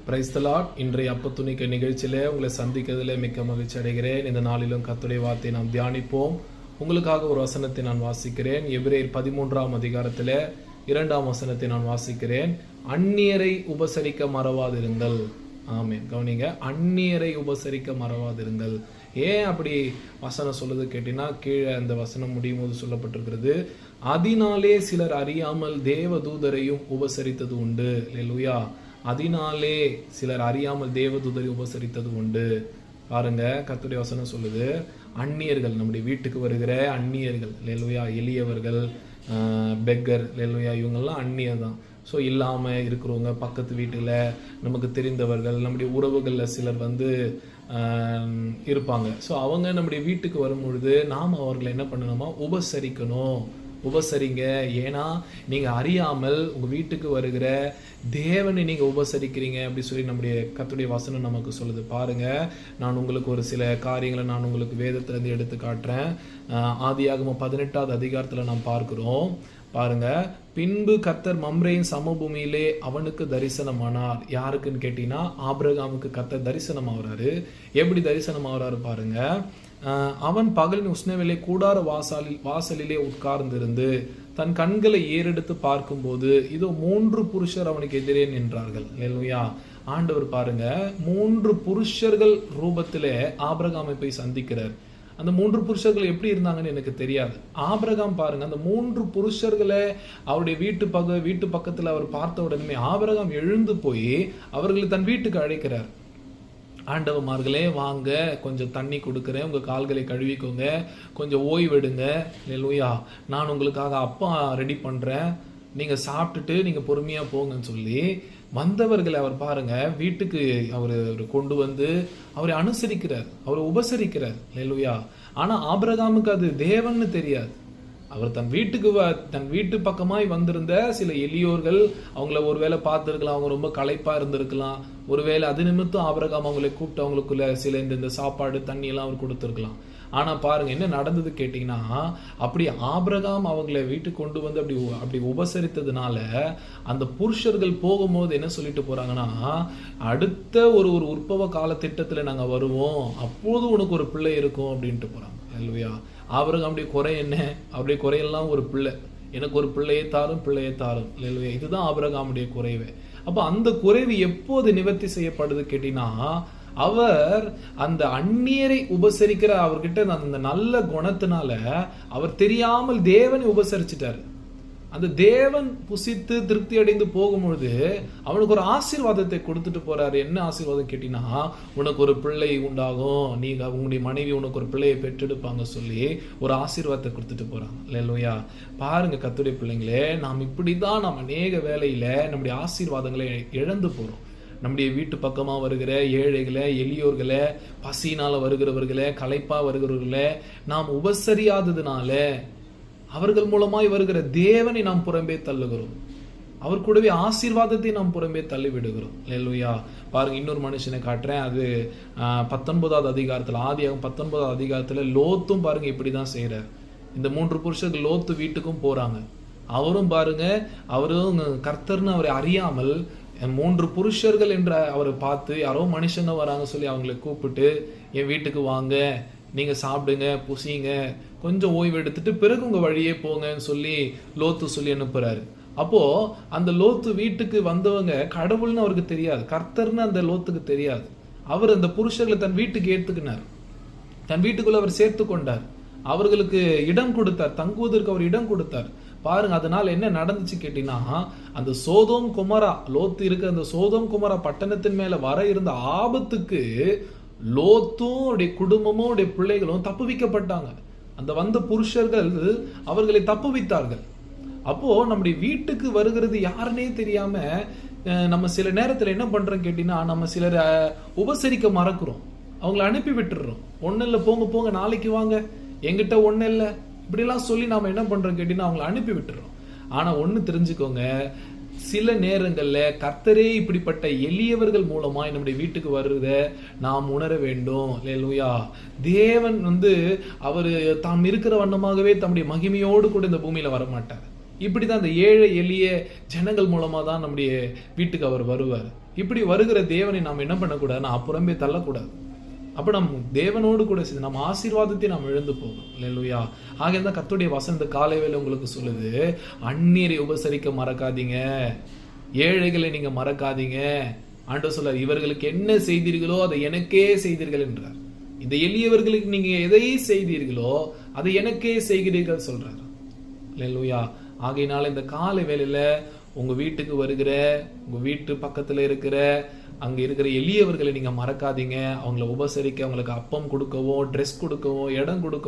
Praise the Lord. இன்றைய அப்பத்துணிக்க நிகழ்ச்சியிலே உங்களை சந்திக்கிறதுல மிக்க மகிழ்ச்சி அடைகிறேன். இந்த நாளிலும் கர்த்தருடைய வார்த்தையை நாம் தியானிப்போம். உங்களுக்காக ஒரு வசனத்தை நான் வாசிக்கிறேன். எபிரேயர் 13ஆம் அதிகாரத்திலே 2ஆம் வசனத்தை நான் வாசிக்கிறேன். அந்நியரை உபசரிக்க மறவாதிருங்கள். ஆமென். கவனிங்க, அந்நியரை உபசரிக்க மறவாதிருங்கள். ஏன் அப்படி வசனம் சொல்லுது கேட்டீங்கன்னா, கீழே அந்த வசனம் முடியும் போது சொல்லப்பட்டிருக்கிறது, அதனாலே சிலர் அறியாமல் தேவதூதரையும் உபசரித்தது உண்டு. அல்லேலூயா. அதனாலே சிலர் அறியாமல் தேவதூதரை உபசரித்தது உண்டு. பாருங்க, கர்த்தருடைய வசனம் சொல்லுது, அந்நியர்கள், நம்முடைய வீட்டுக்கு வருகிற அந்நியர்கள், அல்லேலூயா, எளியவர்கள், பெக்கர், அல்லேலூயா, இவங்கெல்லாம் அந்நியர் தான். ஸோ இல்லாமல் இருக்கிறவங்க, பக்கத்து வீட்டில் நமக்கு தெரிந்தவர்கள், நம்முடைய உறவுகளில் சிலர் இருப்பாங்க. ஸோ அவங்க நம்முடைய வீட்டுக்கு வரும் பொழுது நாம் அவர்களை என்ன பண்ணணுமா, உபசரிக்கணும். உபசரிங்க. ஏன்னா நீங்கள் அறியாமல் உங்கள் வீட்டுக்கு வருகிற தேவனை நீங்கள் உபசரிக்கிறீங்க அப்படி சொல்லி நம்முடைய கர்த்தருடைய வசனம் நமக்கு சொல்லுது. பாருங்க, நான் உங்களுக்கு ஒரு சில காரியங்களை நான் உங்களுக்கு வேதத்திலிருந்து எடுத்து காட்டுறேன். ஆதியாகமம் 18ஆவது அதிகாரத்தில் நாம் பார்க்கிறோம். பாருங்க, பின்பு கர்த்தர் மம்ரேயின் சமபூமியிலே அவனுக்கு தரிசனமானார். யாருக்குன்னு கேட்டீங்கன்னா, ஆபிரகாமுக்கு கர்த்தர் தரிசனம் ஆகுறாரு. எப்படி தரிசனம் ஆகுறாரு பாருங்க. அவன் பகலின் உஷ்ணவேளை கூடார வாசலிலே உட்கார்ந்திருந்து தன் கண்களை ஏறெடுத்து பார்க்கும்போது இதோ 3 புருஷர் அவனுக்கு எதிரே நின்றார்கள். அல்லேலூயா. ஆண்டவர் பாருங்க, 3 புருஷர்கள் ரூபத்திலே ஆபிரகாமை போய் சந்திக்கிறார். அந்த 3 புருஷர்கள் எப்படி இருந்தாங்கன்னு எனக்கு தெரியாது. ஆபிரகாம் பாருங்க, அந்த 3 புருஷர்களை அவருடைய வீட்டு பக்கத்துல அவர் பார்த்த உடனே ஆபிரகாம் எழுந்து போய் அவர்களை தன் வீட்டுக்கு அழைக்கிறார். ஆண்டவமார்களே, வாங்க, கொஞ்சம் தண்ணி கொடுக்குறேன், உங்கள் கால்களை கழுவிக்கோங்க, கொஞ்சம் ஓய்வெடுங்க. அல்லேலூயா. நான் உங்களுக்காக அப்பா ரெடி பண்ணுறேன், நீங்கள் சாப்பிட்டுட்டு நீங்கள் பொறுமையாக போங்கன்னு சொல்லி வந்தவர்களை அவர் பாருங்க வீட்டுக்கு அவர் கொண்டு வந்து அவரை அனுசரிக்கிறார், அவரை உபசரிக்கிறார். அல்லேலூயா. ஆனால் ஆபிரகாமுக்கு அது தேவன்னு தெரியாது. அவர் தன் வீட்டு பக்கமாய் வந்திருந்த சில எளியோர்கள் அவங்கள ஒருவேளை பார்த்துருக்கலாம், அவங்க ரொம்ப களைப்பா இருந்திருக்கலாம். ஒருவேளை அது நிமித்தம் ஆபிரகாம் அவங்களை கூப்பிட்டு அவங்களுக்குள்ள சில இந்த சாப்பாடு தண்ணி எல்லாம் அவர் கொடுத்துருக்கலாம். ஆனா பாருங்க என்ன நடந்தது கேட்டீங்கன்னா, அப்படி ஆபிரகாம் அவங்களை வீட்டுக்கு கொண்டு வந்து அப்படி உபசரித்ததுனால அந்த புருஷர்கள் போகும்போது என்ன சொல்லிட்டு போறாங்கன்னா, அடுத்த ஒரு உற்பவ கால திட்டத்துல நாங்க வருவோம், அப்போது உனக்கு ஒரு பிள்ளை இருக்கும் அப்படின்ட்டு போறாங்க. அல்லேலூயா. ஆபிரகாம் அப்படி குறை என்ன, அப்படியே குறையெல்லாம் ஒரு பிள்ளை, எனக்கு ஒரு பிள்ளையை தாரும். அல்லேலூயா. இதுதான் ஆபிரகாமுடைய குறைவே. அப்ப அந்த குறைவு எப்போது நிவர்த்தி செய்யப்படுது கேட்டீங்கன்னா, அவர் அந்த அந்நியரை உபசரிக்கிற அவர்கிட்ட அந்த நல்ல குணத்தினால அவர் தெரியாமல் தேவனை உபசரிச்சிட்டாரு. அந்த தேவன் புசித்து திருப்தி அடைந்து போகும்பொழுது அவனுக்கு ஒரு ஆசீர்வாதத்தை கொடுத்துட்டு போறாரு. என்ன ஆசீர்வாதம் கேட்டீங்கன்னா, உனக்கு ஒரு பிள்ளை உண்டாகும், நீங்க உங்களுடைய மனைவி உனக்கு ஒரு பிள்ளையை பெற்றெடுப்பாங்க சொல்லி ஒரு ஆசீர்வாதத்தை கொடுத்துட்டு போறாங்க. அல்லேலூயா. பாருங்க கர்த்தருடைய பிள்ளைங்களே, நாம் இப்படிதான் நாம் அநேக வேளையில நம்முடைய ஆசீர்வாதங்களை இழந்து போறோம். நம்முடைய வீட்டு பக்கமா வருகிற ஏழைகளை, எளியோர்களை, பசியினால வருகிறவர்களை, களைப்பா வருகிறவர்களை நாம் உபசரியாததுனால அவர்கள் மூலமாய் வருகிற தேவனை நாம் புறம்பே தள்ளுகிறோம். அவர் கூடவே ஆசீர்வாதத்தை நாம் புறம்பே தள்ளி விடுகிறோம். அல்லேலூயா. பாருங்க, இன்னொரு மனுஷனை காட்டுறேன். அது 19ஆவது அதிகாரத்துல, ஆதியாகமம் 19ஆவது அதிகாரத்துல லோத்தும் பாருங்க இப்படிதான் செய்யறார். இந்த 3 புருஷர்கள் லோத்து வீட்டுக்கும் போறாங்க. அவரும் பாருங்க, அவரும் கர்த்தர்னு அவரை அறியாமல் 3 புருஷர்கள் என்ற அவரை பார்த்து யாரோ மனுஷங்க வராங்க சொல்லி அவங்களை கூப்பிட்டு, என் வீட்டுக்கு வாங்க, நீங்க சாப்பிடுங்க, புசிங்க, கொஞ்சம் ஓய்வு எடுத்துட்டு பிறகு உங்க வழியே போங்கன்னு சொல்லி லோத்து சொல்லி அனுப்புறாரு. அப்போ அந்த லோத்து வீட்டுக்கு வந்தவங்க கடவுள்னு அவருக்கு தெரியாது, கர்த்தர்னு அந்த லோத்துக்கு தெரியாது. அவர் அந்த புருஷர்களை தன் வீட்டுக்கு ஏத்துக்கினார், தன் வீட்டுக்குள்ள அவர் சேர்த்து கொண்டார், அவர்களுக்கு இடம் கொடுத்தார், தங்குவதற்கு அவர் இடம் கொடுத்தார். பாருங்க, அதனால என்ன நடந்துச்சு கேட்டீங்கன்னா, அந்த சோதோம் குமரா, லோத்து இருக்க அந்த சோதோம் குமரா பட்டணத்தின் மேல வர இருந்த ஆபத்துக்கு லோத்தும் அவருடைய குடும்பமும் அவருடைய பிள்ளைகளும் தப்புவிக்கப்பட்டாங்க. அந்த வந்த புருஷர்கள் அவர்களை தப்புவித்தார்கள். அப்போ நம்முடைய வீட்டுக்கு வருகிறது யாருன்னே தெரியாம நம்ம சில நேரத்துல என்ன பண்றோம் கேட்டீங்கன்னா, நம்ம சிலரை உபசரிக்க மறக்கிறோம், அவங்களை அனுப்பி விட்டுறோம். ஒண்ணு இல்ல, போங்க நாளைக்கு வாங்க, எங்கிட்ட ஒண்ணு இல்ல, இப்படிலாம் சொல்லி நாம என்ன பண்றோம் கேட்டீங்கன்னா அவங்களை அனுப்பி விட்டுறோம். ஆனா ஒண்ணு தெரிஞ்சுக்கோங்க, சில நேரங்கள்ல கர்த்தரே இப்படிப்பட்ட எளியவர்கள் மூலமா நம்முடைய வீட்டுக்கு வருவத நாம் உணர வேண்டும். அல்லேலூயா. தேவன் அவரு தாம் இருக்கிற வண்ணமாகவே தம்முடைய மகிமையோடு கூட இந்த பூமியில வரமாட்டார். இப்படிதான் அந்த ஏழை எளிய ஜனங்கள் மூலமா தான் நம்முடைய வீட்டுக்கு அவர் வருவார். இப்படி வருகிற தேவனை நாம் என்ன பண்ணக்கூடாதுன்னா அப்புறமே தள்ளக்கூடாது. அப்ப நம் தேவனோடு கூட சேர்ந்து நம்ம ஆசீர்வாதத்தை நாம் இழந்து போகும். அல்லேலூயா. ஆக தான் கர்த்தருடைய வசனம் இந்த காலை வேளை உங்களுக்கு சொல்லுது, அந்நியரை உபசரிக்க மறக்காதீங்க, ஏழைகளை நீங்க மறக்காதீங்க. ஆண்டவர் சொல்றார், இவர்களுக்கு என்ன செய்தீர்களோ அதை எனக்கே செய்தீர்கள் என்றார். இந்த எளியவர்களுக்கு நீங்க எதை செய்தீர்களோ அதை எனக்கே செய்கிறீர்கள் சொல்றார். அல்லேலூயா. ஆகையினால இந்த காலை வேளையில உங்க வீட்டுக்கு வருகிற, உங்க வீட்டு பக்கத்துல இருக்கிற, அங்க இருக்கிற எளியவர்களை நீங்க மறக்காதீங்க. அவங்கள உபசரிக்க, அவங்களுக்கு அப்பம் கொடுக்கவும், ட்ரெஸ் கொடுக்கவும், இடம் கொடுக்கவும்